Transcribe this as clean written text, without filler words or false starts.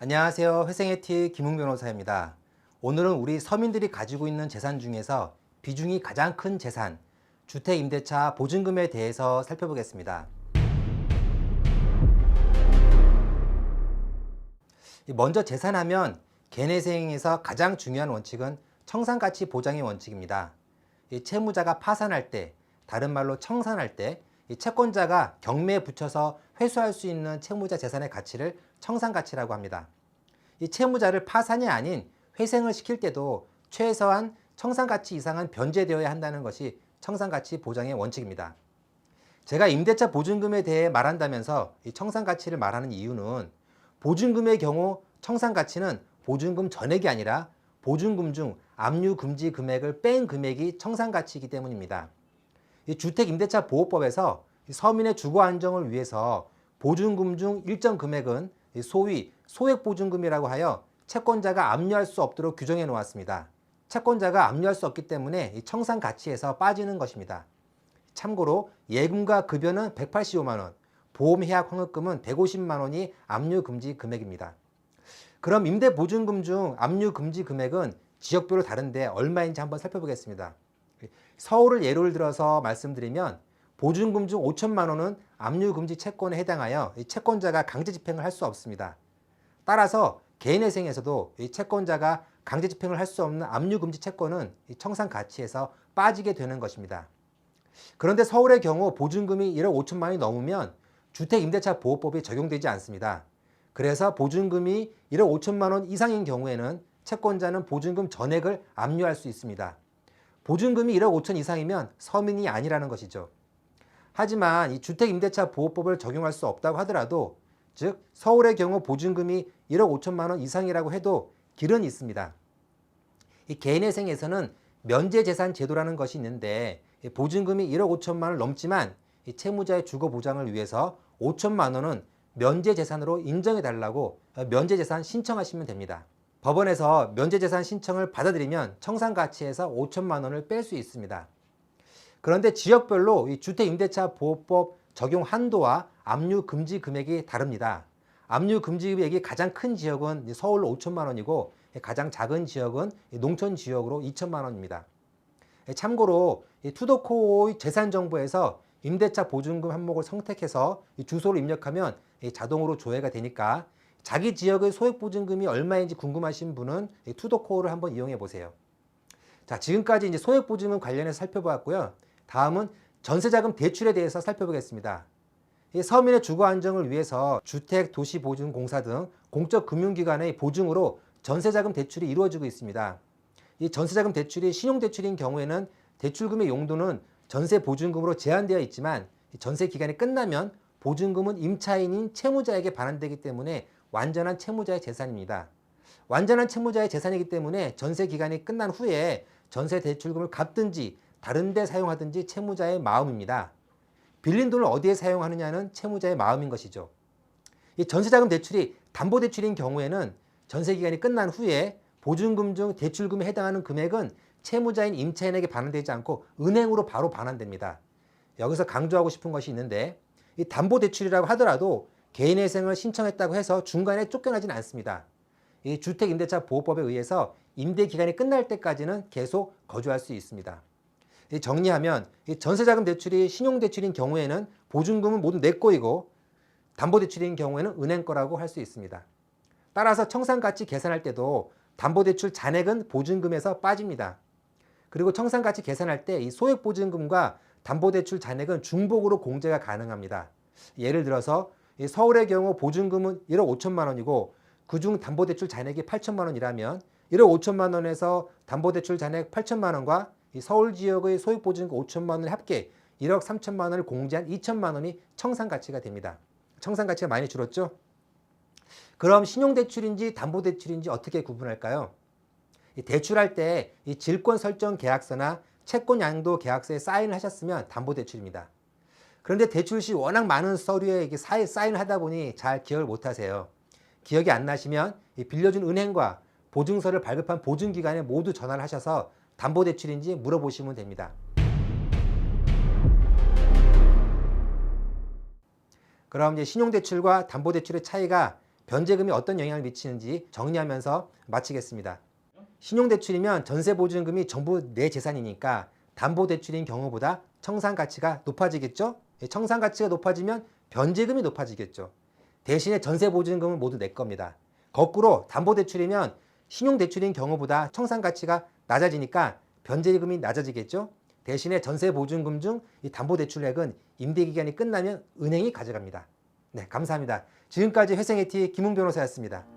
안녕하세요. 회생에티 김웅 변호사입니다. 오늘은 우리 서민들이 가지고 있는 재산 중에서 비중이 가장 큰 재산, 주택임대차 보증금에 대해서 살펴보겠습니다. 먼저 재산하면 개내생에서 가장 중요한 원칙은 청산가치 보장의 원칙입니다. 이 채무자가 파산할 때, 다른 말로 청산할 때, 이 채권자가 경매에 붙여서 회수할 수 있는 채무자 재산의 가치를 청산가치라고 합니다. 이 채무자를 파산이 아닌 회생을 시킬 때도 최소한 청산가치 이상은 변제되어야 한다는 것이 청산가치 보장의 원칙입니다. 제가 임대차 보증금에 대해 말한다면서 이 청산가치를 말하는 이유는 보증금의 경우 청산가치는 보증금 전액이 아니라 보증금 중 압류금지 금액을 뺀 금액이 청산가치이기 때문입니다. 이 주택임대차보호법에서 서민의 주거 안정을 위해서 보증금 중 일정 금액은 소위 소액보증금이라고 하여 채권자가 압류할 수 없도록 규정해 놓았습니다. 채권자가 압류할 수 없기 때문에 청산가치에서 빠지는 것입니다. 참고로 예금과 급여는 185만 원, 보험해약 환급금은 150만 원이 압류금지 금액입니다. 그럼 임대보증금 중 압류금지 금액은 지역별로 다른데 얼마인지 한번 살펴보겠습니다. 서울을 예를 들어서 말씀드리면 보증금 중 5천만 원은 압류금지 채권에 해당하여 채권자가 강제집행을 할 수 없습니다. 따라서 개인회생에서도 채권자가 강제집행을 할 수 없는 압류금지 채권은 청산가치에서 빠지게 되는 것입니다. 그런데 서울의 경우 보증금이 1억 5천만 원이 넘으면 주택임대차보호법이 적용되지 않습니다. 그래서 보증금이 1억 5천만 원 이상인 경우에는 채권자는 보증금 전액을 압류할 수 있습니다. 보증금이 1억 5천 이상이면 서민이 아니라는 것이죠. 하지만 이 주택임대차보호법을 적용할 수 없다고 하더라도, 즉 서울의 경우 보증금이 1억 5천만 원 이상이라고 해도 길은 있습니다. 이 개인회생에서는 면제재산 제도라는 것이 있는데 보증금이 1억 5천만 원을 넘지만 이 채무자의 주거 보장을 위해서 5천만 원은 면제재산으로 인정해달라고 면제재산 신청하시면 됩니다. 법원에서 면제재산 신청을 받아들이면 청산가치에서 5천만 원을 뺄 수 있습니다. 그런데 지역별로 이 주택임대차보호법 적용 한도와 압류금지 금액이 다릅니다. 압류금지 금액이 가장 큰 지역은 서울로 5천만 원이고 가장 작은 지역은 농촌 지역으로 2천만 원입니다. 참고로 투더코의 재산정보에서 임대차 보증금 항목을 선택해서 주소를 입력하면 자동으로 조회가 되니까 자기 지역의 소액보증금이 얼마인지 궁금하신 분은 투더코를 한번 이용해 보세요. 자, 지금까지 이제 소액보증금 관련해서 살펴보았고요. 다음은 전세자금 대출에 대해서 살펴보겠습니다. 서민의 주거 안정을 위해서 주택도시보증공사 등 공적 금융기관의 보증으로 전세자금 대출이 이루어지고 있습니다. 이 전세자금 대출이 신용대출인 경우에는 대출금의 용도는 전세보증금으로 제한되어 있지만 전세 기간이 끝나면 보증금은 임차인인 채무자에게 반환되기 때문에 완전한 채무자의 재산입니다. 완전한 채무자의 재산이기 때문에 전세 기간이 끝난 후에 전세 대출금을 갚든지 다른 데 사용하든지 채무자의 마음입니다. 빌린 돈을 어디에 사용하느냐는 채무자의 마음인 것이죠. 이 전세자금 대출이 담보대출인 경우에는 전세 기간이 끝난 후에 보증금 중 대출금에 해당하는 금액은 채무자인 임차인에게 반환되지 않고 은행으로 바로 반환됩니다. 여기서 강조하고 싶은 것이 있는데 이 담보대출이라고 하더라도 개인회생을 신청했다고 해서 중간에 쫓겨나지는 않습니다. 이 주택임대차보호법에 의해서 임대기간이 끝날 때까지는 계속 거주할 수 있습니다. 정리하면 이 전세자금 대출이 신용대출인 경우에는 보증금은 모두 내 거이고 담보대출인 경우에는 은행 거라고 할 수 있습니다. 따라서 청산가치 계산할 때도 담보대출 잔액은 보증금에서 빠집니다. 그리고 청산가치 계산할 때 이 소액보증금과 담보대출 잔액은 중복으로 공제가 가능합니다. 예를 들어서 서울의 경우 보증금은 1억 5천만 원이고 그중 담보대출 잔액이 8천만 원이라면 1억 5천만 원에서 담보대출 잔액 8천만 원과 이 서울 지역의 소액보증금 5천만 원을 합계 1억 3천만 원을 공제한 2천만 원이 청산가치가 됩니다. 청산가치가 많이 줄었죠? 그럼 신용대출인지 담보대출인지 어떻게 구분할까요? 대출할 때 이 질권 설정 계약서나 채권 양도 계약서에 사인을 하셨으면 담보대출입니다. 그런데 대출 시 워낙 많은 서류에 사인을 하다 보니 잘 기억을 못 하세요. 기억이 안 나시면 빌려준 은행과 보증서를 발급한 보증기관에 모두 전화를 하셔서 담보대출인지 물어보시면 됩니다. 그럼 이제 신용대출과 담보대출의 차이가 변제금이 어떤 영향을 미치는지 정리하면서 마치겠습니다. 신용대출이면 전세보증금이 전부 내 재산이니까 담보대출인 경우보다 청산가치가 높아지겠죠? 청산가치가 높아지면 변제금이 높아지겠죠. 대신에 전세보증금은 모두 내 겁니다. 거꾸로 담보대출이면 신용대출인 경우보다 청산가치가 낮아지니까 변제금이 낮아지겠죠. 대신에 전세보증금 중 이 담보대출액은 임대기간이 끝나면 은행이 가져갑니다. 네, 감사합니다. 지금까지 회생에티 김웅 변호사였습니다.